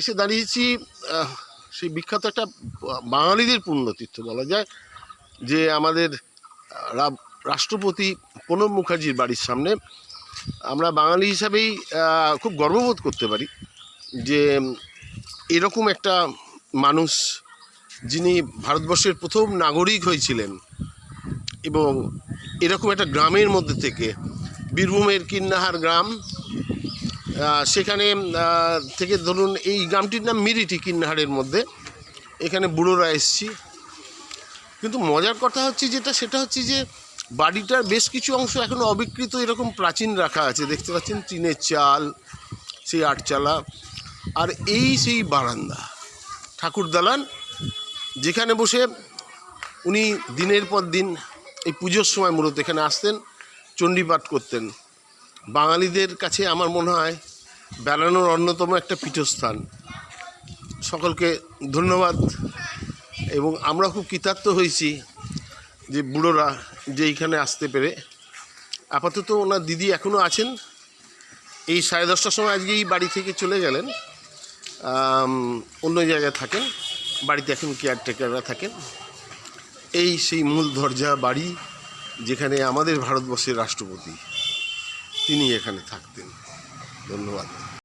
এসে দাঁড়িয়েছি সেই বিখ্যাত একটা বাঙালিদের পুণ্যতীর্থ বলা যায়, যে আমাদের রাষ্ট্রপতি প্রণব মুখার্জির বাড়ির সামনে। আমরা বাঙালি হিসাবেই খুব গর্ববোধ করতে পারি যে এরকম একটা মানুষ, যিনি ভারতবর্ষের প্রথম নাগরিক হয়েছিলেন এবং এরকম একটা গ্রামের মধ্যে থেকে, বীরভূমের কিন্নাহার গ্রাম, সেখানে থেকে ধরুন এই গ্রামটির নাম মিরিটি, কিন্নাহারের মধ্যে। এখানে বুড়োরা এসছি, কিন্তু মজার কথা হচ্ছে সেটা হচ্ছে যে বাড়িটার বেশ কিছু অংশ এখনও অবিকৃত এরকম প্রাচীন রাখা আছে। দেখতে পাচ্ছেন টিনের চাল, সেই আটচালা, আর এই সেই বারান্দা, ঠাকুর দালান, যেখানে বসে উনি দিনের পর দিন এই পুজোর সময় মূলত এখানে আসতেন, চণ্ডীপাঠ করতেন। বাঙালিদের কাছে আমার মনে হয় বেড়ানোর অন্যতম একটা পীঠস্থান। সকলকে ধন্যবাদ, এবং আমরা খুব কৃতার্থ হয়েছি যে বুড়োরা যে এইখানে আসতে পেরে। আপাতত ওনার দিদি এখনও আছেন, এই 10:30টার সময় আজকেই বাড়ি থেকে চলে গেলেন, অন্য জায়গায় থাকেন। বাড়িতে এখন কেয়ারটেকাররা থাকেন। এই সেই মূল দরজা বাড়ি, যেখানে আমাদের ভারতবর্ষের রাষ্ট্রপতি তিনি এখানে থাকতেন। ধন্যবাদ।